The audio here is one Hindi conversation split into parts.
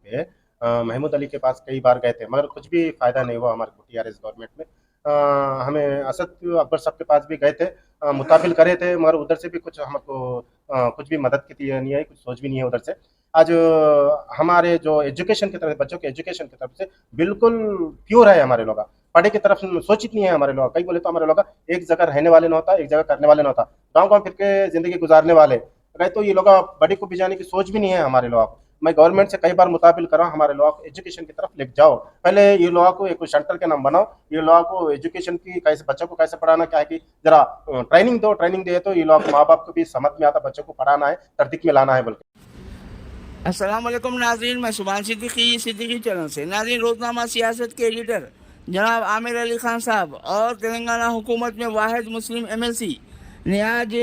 पे है। महमूद अली के पास कई बार गए थे, मगर कुछ भी फ़ायदा नहीं हुआ हमारे को टीआरएस गवर्नमेंट में। हमें असद अकबर साहब के पास भी गए थे, मुताबिल करे थे, मगर उधर से भी कुछ हमको कुछ भी मदद की नहीं आई, कुछ सोच भी नहीं है उधर से। आज हमारे जो एजुकेशन की तरफ, बच्चों के एजुकेशन की तरफ से बिल्कुल प्योर है हमारे लोग। पढ़े की तरफ सोचित नहीं है हमारे लोग। कई बोले तो हमारे लोग एक जगह रहने वाले ना होता, एक जगह करने वाले ना होता, गाँव-गाँव फिर के ज़िंदगी गुज़ारने वाले। कहे तो ये लोग बड़ी को भिजाने की सोच भी नहीं है हमारे लोग। मैं गवर्नमेंट से कई बार मुताबिल कर रहा हूँ, हमारे लोगों को एजुकेशन की तरफ लेके जाओ। पहले ये लोगों को एक सेंटर के नाम बनाओ, ये लोगों को एजुकेशन की कैसे, बच्चों को कैसे पढ़ाना, क्या है कि जरा ट्रेनिंग दो। ट्रेनिंग दे तो ये लोग माँ बाप को भी समझ में आता, बच्चों को पढ़ाना है, तरतीब में लाना है बोल के। अस्सलाम वालेकुम नाज़रीन, मैं सुभान सिद्दीकी चैनल से। नाज़रीन, रोज़नामा सियासत के एडिटर जनाब आमिर अली खान साहब और तेलंगाना हुकूमत में वाहिद मुस्लिम एमएलसी ने आज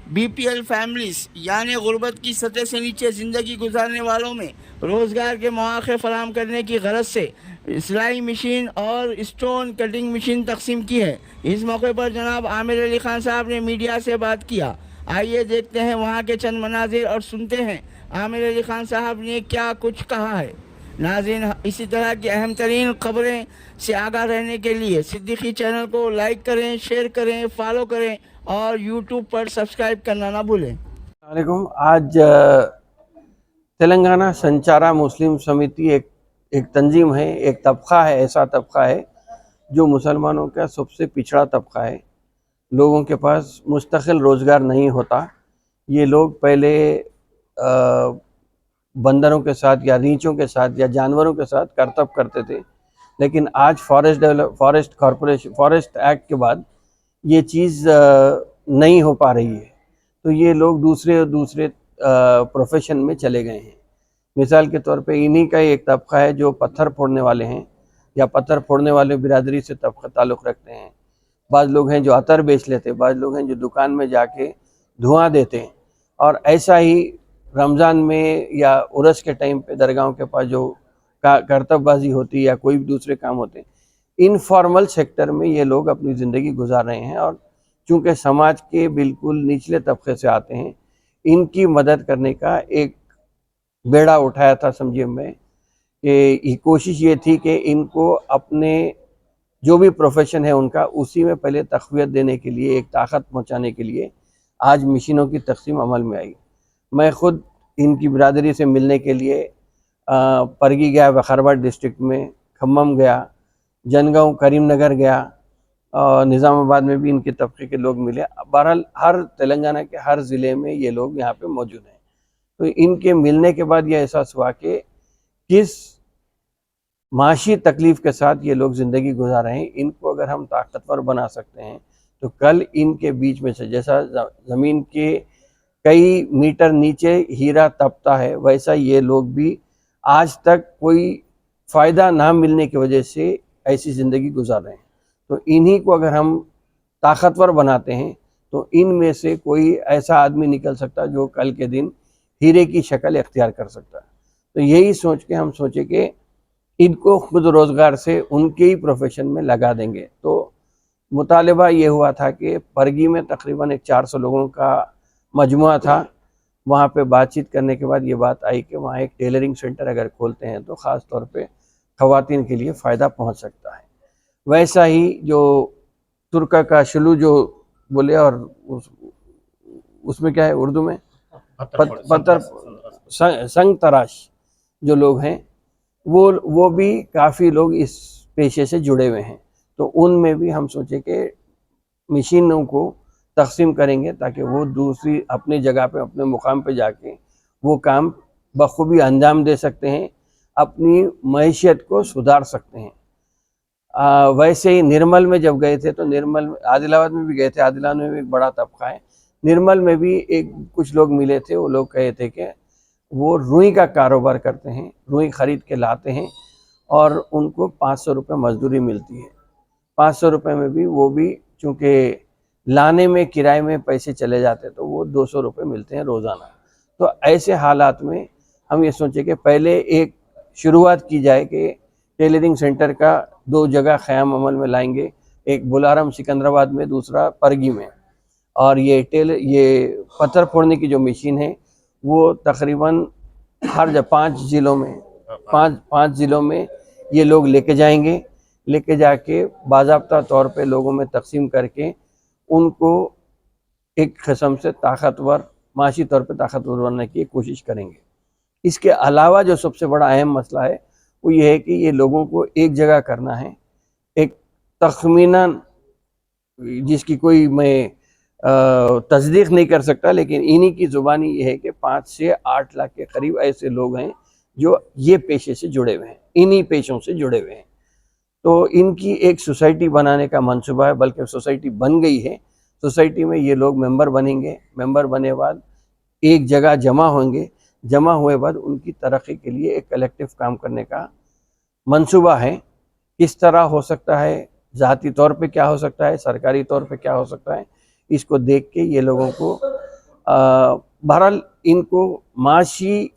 बीपीएल फैमिलीज़ यानी गुर्बत की सतह से नीचे ज़िंदगी गुजारने वालों में रोज़गार के मौक़े फराहम करने की गरज से सिलाई मशीन और स्टोन कटिंग मशीन तकसीम की है। इस मौके पर जनाब आमिर अली खान साहब ने मीडिया से बात किया। आइए देखते हैं वहाँ के चंद मनाजिर और सुनते हैं आमिर अली खान साहब ने क्या कुछ कहा है। नाज़रीन, इसी तरह की अहम तरीन खबरें से आगाह रहने के लिए सिद्दीकी चैनल को लाइक करें, शेयर करें, फॉलो करें और यूट्यूब पर सब्सक्राइब करना ना भूलें। वालेकुम। आज तेलंगाना संचारा मुस्लिम समिति एक तंजीम है, एक तबका है, ऐसा तबका है जो मुसलमानों का सबसे पिछड़ा तबका है। लोगों के पास मुस्तकिल रोज़गार नहीं होता। ये लोग पहले बंदरों के साथ या रीछों के साथ या जानवरों के साथ करतब करते थे, लेकिन आज फॉरेस्ट एक्ट के बाद ये चीज़ नहीं हो पा रही है, तो ये लोग दूसरे दूसरे प्रोफेशन में चले गए हैं। मिसाल के तौर पे इन्हीं का एक तबका है जो पत्थर फोड़ने वाले हैं या पत्थर फोड़ने वाले बिरादरी से ताल्लुक़ रखते हैं। बाज़ लोग हैं जो अतर बेच लेते, बाज़ लोग हैं जो दुकान में जाके धुआं देते हैं। और ऐसा ही रमज़ान में या उर्स के टाइम पे दरगाहों के पास जो करतबबाजी होती है या कोई भी दूसरे काम होते हैं, इनफॉर्मल सेक्टर में ये लोग अपनी ज़िंदगी गुजार रहे हैं। और चूँकि समाज के बिल्कुल निचले तबके से आते हैं, इनकी मदद करने का एक बेड़ा उठाया था समझिए मैं, कि कोशिश ये थी कि इनको अपने जो भी प्रोफेशन है उनका उसी में पहले तक़वियत देने के लिए, एक ताकत पहुंचाने के लिए आज मशीनों की तकसीम अमल में आई। मैं ख़ुद इनकी बिरादरी से मिलने के लिए परगी गया, वखारबाद डिस्ट्रिक्ट में खम्मम गया, जनगांव करीमनगर गया, और निज़ामाबाद में भी इनके तबके के लोग मिले। बहरहाल हर तेलंगाना के हर ज़िले में ये लोग यहाँ पे मौजूद हैं। तो इनके मिलने के बाद ये एहसास हुआ कि किस माशी तकलीफ़ के साथ ये लोग ज़िंदगी गुजार रहे हैं। इनको अगर हम ताकतवर बना सकते हैं तो कल इनके बीच में से जैसा ज़मीन के कई मीटर नीचे हीरा तपता है, वैसा ये लोग भी आज तक कोई फ़ायदा ना मिलने की वजह से ऐसी ज़िंदगी गुजार रहे हैं। तो इन्हीं को अगर हम ताकतवर बनाते हैं तो इनमें से कोई ऐसा आदमी निकल सकता है जो कल के दिन हीरे की शक्ल इख्तियार कर सकता है। तो यही सोच के हम सोचे कि इनको खुद रोज़गार से उनके ही प्रोफेशन में लगा देंगे। तो मुतालिबा ये हुआ था कि परगी में तकरीबन 400 लोगों का मजमुआ था। वहाँ पे बातचीत करने के बाद ये बात आई कि वहाँ एक टेलरिंग सेंटर अगर खोलते हैं तो ख़ास तौर पे ख़वातीन के लिए फ़ायदा पहुँच सकता है। वैसा ही जो तुर्का का शलू जो बोले, और उसमें क्या है उर्दू में पत्थर संग तराश जो लोग हैं, वो भी काफ़ी लोग इस पेशे से जुड़े हुए हैं। तो उनमें भी हम सोचे कि मशीनों को तकसीम करेंगे ताकि वो दूसरी अपनी जगह पे, अपने मुकाम पे जाके वो काम बखूबी अंजाम दे सकते हैं, अपनी मैशियत को सुधार सकते हैं। वैसे ही निर्मल में जब गए थे तो निर्मल, आदिलाबाद में भी गए थे, आदिलाबाद में भी एक बड़ा तबका है। निर्मल में भी कुछ लोग मिले थे, वो लोग कहे थे कि वो रुई का कारोबार करते हैं, रुई ख़रीद के लाते हैं और उनको 500 रुपये मजदूरी मिलती है। 500 रुपये में भी वो भी चूँकि लाने में किराए में पैसे चले जाते तो वो 200 रुपये मिलते हैं रोज़ाना। तो ऐसे हालात में हम ये सोचे कि पहले एक शुरुआत की जाए कि टेलरिंग सेंटर का 2 जगह क़याम अमल में लाएंगे, एक बुलारम सिकंदराबाद में, दूसरा परगी में। और ये पत्थर फोड़ने की जो मशीन है वो तकरीबन हर 5 ज़िलों में पांच जिलों में ये लोग लेके जाएंगे, लेके जाके बाज़ाब्ता तौर पे लोगों में तकसीम करके उनको एक किस्म से ताकतवर, माशी तौर पे ताकतवर बनने की कोशिश करेंगे। इसके अलावा जो सबसे बड़ा अहम मसला है वो ये है कि ये लोगों को एक जगह करना है। एक तखमीनन, जिसकी कोई मैं तस्दीक नहीं कर सकता, लेकिन इन्हीं की ज़ुबानी ये है कि 5 से 8 लाख के करीब ऐसे लोग हैं जो ये पेशे से जुड़े हुए हैं, इन्हीं पेशों से जुड़े हुए हैं। तो इनकी एक सोसाइटी बनाने का मंसूबा है, बल्कि सोसाइटी बन गई है। सोसाइटी में ये लोग मेंबर बनेंगे, मेंबर बने बाद एक जगह जमा होंगे, जमा हुए बाद उनकी तरक्की के लिए एक कलेक्टिव काम करने का मंसूबा है। किस तरह हो सकता है, ज़ाती तौर पे क्या हो सकता है, सरकारी तौर पे क्या हो सकता है, इसको देख के ये लोगों को बहरहाल इनको माशी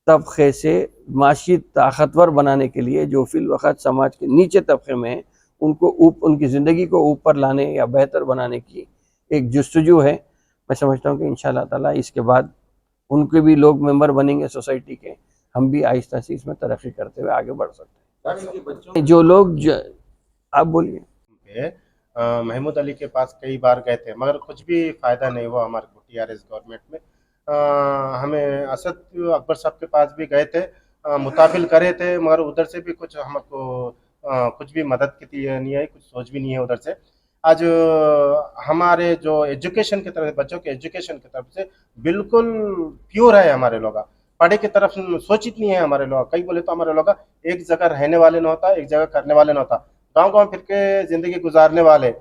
तबके से माशी ताकतवर बनाने के लिए जो फिल वक़्त समाज के नीचे तबके में हैं, उनको उनकी ज़िंदगी को ऊपर लाने या बेहतर बनाने की एक जस्तजू है। मैं समझता हूँ कि इंशाअल्लाह ताला इसके बाद उनके भी लोग मेंबर बनेंगे सोसाइटी के, हम भी आहिस्ता से इसमें तरक्की करते हुए आगे बढ़ सकते हैं। जो लोग आप बोलिए। महमूद अली के पास कई बार गए थे मगर कुछ भी फ़ायदा नहीं हुआ हमारे को टीआरएस गवर्नमेंट में। हमें असद अकबर साहब के पास भी गए थे, मुताबिल करे थे, मगर उधर से भी कुछ हमको कुछ भी मदद की नहीं आई, कुछ सोच भी नहीं है उधर से। आज हमारे जो एजुकेशन की तरफ, बच्चों के एजुकेशन की तरफ से बिल्कुल प्योर है हमारे लोग, पढ़े की तरफ सोचित नहीं है हमारे लोग। कई बोले तो हमारे लोग एक जगह रहने वाले ना होता, एक जगह करने वाले ना होता, गांव गांव फिर के जिंदगी गुजारने वाले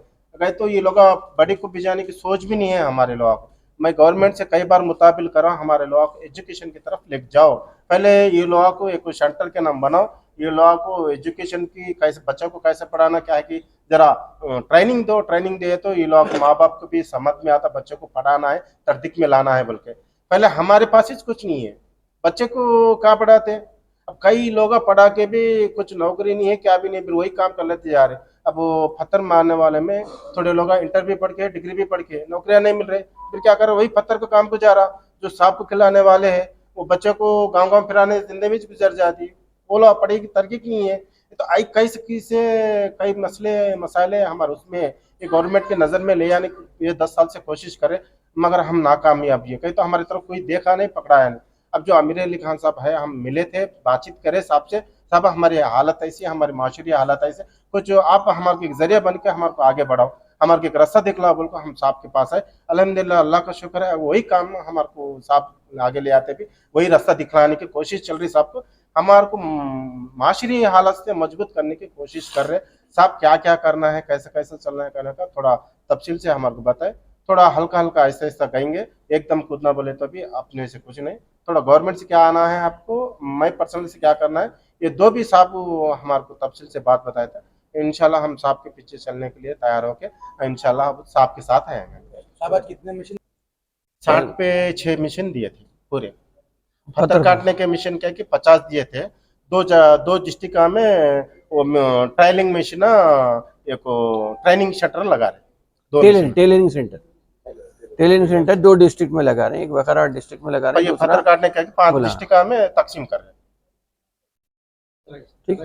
गए। तो ये लोग बड़ी को भिजाने की सोच भी नहीं है हमारे लोग। मैं गवर्नमेंट से कई बार मुताबिल करा, हमारे लोग को एजुकेशन की तरफ ले जाओ, पहले ये लोगों को एक सेंटर के नाम बनाओ, ये लोगों को एजुकेशन की कैसे, बच्चों को कैसे पढ़ाना क्या है कि जरा ट्रेनिंग दो। ट्रेनिंग दे तो ये लोग माँ बाप को भी समझ में आता, बच्चों को पढ़ाना है, तरदीक में लाना है। बल्कि पहले हमारे पास ही कुछ नहीं है, बच्चे को कहाँ पढ़ाते हैं। अब कई लोग पढ़ा के भी कुछ नौकरी नहीं है, क्या भी नहीं, फिर वही काम कर लेते जा रहे। अब वो पत्थर मारने वाले में थोड़े लोग इंटर भी पढ़ के, डिग्री भी पढ़ के, नौकरियां नहीं मिल रही, फिर क्या कर, वही पत्थर को काम को जा रहा। जो सांप को खिलाने वाले हैं वो बच्चों को गांव गांव फिराने जिंदगी में गुजर जाती है। वो लोग पढ़े की तरकीब नहीं है। तो आई कई मसले मसाइले हमारे उसमें ये गवर्नमेंट के नज़र में ले आने की ये 10 साल से कोशिश करे, मगर हम नाकामयाब है। कहीं तो हमारी तरफ कोई देखा नहीं, पकड़ाया नहीं। अब जो आमिर अली खान साहब है, हम मिले थे, बातचीत करे साहब से, साहब हमारी हालत ऐसी है, हमारी माशरी हालत ऐसी, कुछ आप हमारे एक जरिया बन के हमारे को आगे बढ़ाओ, हमारे को एक रास्ता दिखलाओ। बोल को हम साहब के पास आए, अल्हम्दुलिल्लाह अल्लाह का शुक्र है, वही काम हमारे को साहब आगे ले आते भी, वही रास्ता दिखलाने की कोशिश चल रही साहब को, हमारे को माशरी हालत से मजबूत करने की कोशिश कर रहे। साहब क्या क्या करना है, कैसे कैसे चलना है, करने का थोड़ा तफसील से हमारे को बताए। थोड़ा हल्का हल्का ऐसा ऐसा कहेंगे, एकदम खुद ना बोले तो भी अपने से कुछ नहीं। थोड़ा गवर्नमेंट से क्या आना है आपको, मैं पर्सनली से क्या करना है, ये दो भी साहब हमारे को तफसील से बात बताया था। इंशाल्लाह हम साहब के पीछे चलने के लिए तैयार होके इंशाल्लाह साहब के साथ आएंगे। साहब आज कितने मिशन? 60 पे 6 मिशन दिए थे पूरे। पत्थर काटने के मिशन क्या कि 50 दिए थे। दो डिस्ट्रिक्ट में वो ट्रायलिंग मिशन, एक ट्रेनिंग शटर लगा रहे, टेलरिंग सेंटर 2 डिस्ट्रिक्ट में लगा रहे हैं, एक वकाराट डिस्ट्रिक्ट में लगा रहे हैं, पत्थर काटने का 5 डिस्ट्रिक्ट में तकसीम कर रहे हैं। ठीक।